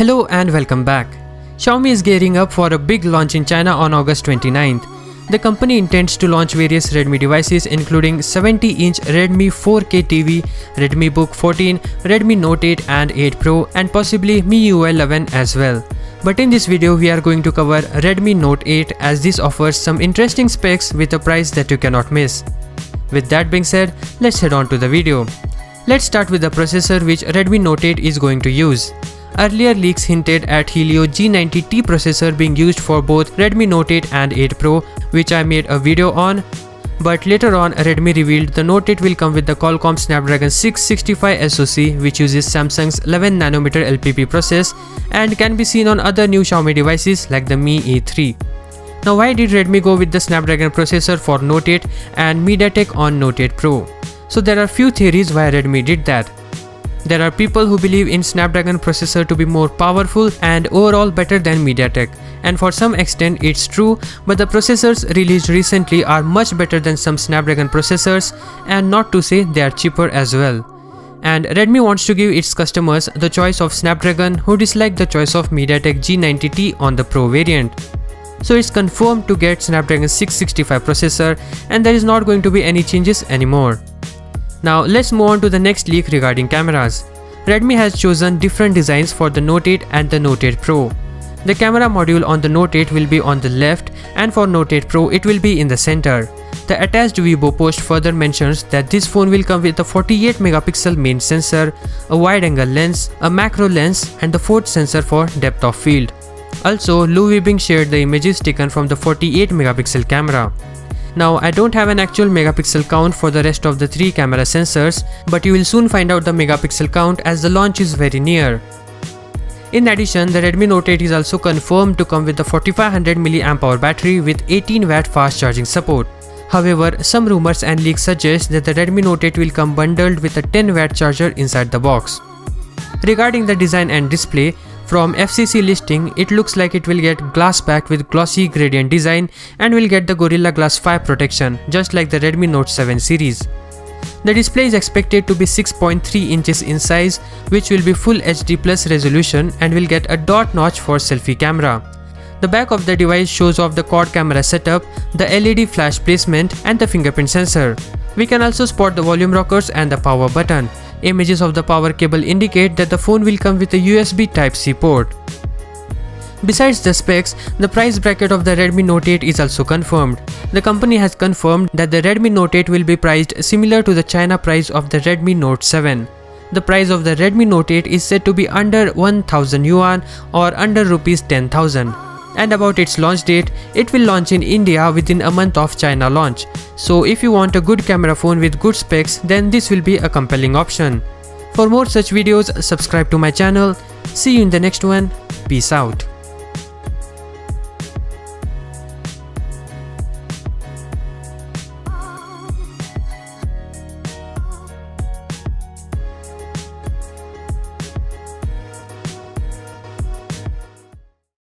Hello and welcome back. Xiaomi is gearing up for a big launch in China on August 29th. The company intends to launch various Redmi devices including 70-inch Redmi 4K TV, Redmi Book 14, Redmi Note 8 and 8 Pro and possibly MIUI 11 as well. But in this video we are going to cover Redmi Note 8 as this offers some interesting specs with a price that you cannot miss. With that being said, let's head on to the video. Let's start with the processor which Redmi Note 8 is going to use. Earlier leaks hinted at Helio G90T processor being used for both Redmi Note 8 and 8 Pro, which I made a video on. But later on, Redmi revealed the Note 8 will come with the Qualcomm Snapdragon 665 SoC, which uses Samsung's 11nm LPP process and can be seen on other new Xiaomi devices like the Mi E3. Now, why did Redmi go with the Snapdragon processor for Note 8 and Mediatek on Note 8 Pro? So there are few theories why Redmi did that. There are people who believe in Snapdragon processor to be more powerful and overall better than Mediatek, and for some extent it's true, but the processors released recently are much better than some Snapdragon processors, and not to say they are cheaper as well. And Redmi wants to give its customers the choice of Snapdragon who dislike the choice of Mediatek G90T on the Pro variant. So it's confirmed to get Snapdragon 665 processor and there is not going to be any changes anymore. Now let's move on to the next leak regarding cameras. Redmi has chosen different designs for the Note 8 and the Note 8 Pro. The camera module on the Note 8 will be on the left and for Note 8 Pro it will be in the center. The attached Weibo post further mentions that this phone will come with a 48 megapixel main sensor, a wide angle lens, a macro lens and the fourth sensor for depth of field. Also, Lu Weibing shared the images taken from the 48 megapixel camera. Now, I don't have an actual megapixel count for the rest of the 3 camera sensors, but you will soon find out the megapixel count as the launch is very near. In addition, the Redmi Note 8 is also confirmed to come with the 4500 mAh battery with 18W fast charging support. However, some rumors and leaks suggest that the Redmi Note 8 will come bundled with a 10W charger inside the box. Regarding the design and display, from FCC listing, it looks like it will get glass back with glossy gradient design and will get the Gorilla Glass 5 protection, just like the Redmi Note 7 series. The display is expected to be 6.3 inches in size, which will be Full HD Plus resolution and will get a dot notch for selfie camera. The back of the device shows off the quad camera setup, the LED flash placement and the fingerprint sensor. We can also spot the volume rockers and the power button. Images of the power cable indicate that the phone will come with a USB Type-C port. Besides the specs, the price bracket of the Redmi Note 8 is also confirmed. The company has confirmed that the Redmi Note 8 will be priced similar to the China price of the Redmi Note 7. The price of the Redmi Note 8 is said to be under 1000 yuan or under rupees 10,000. And about its launch date, it will launch in India within a month of China launch. So if you want a good camera phone with good specs, then this will be a compelling option. For more such videos, subscribe to my channel. See you in the next one. Peace out.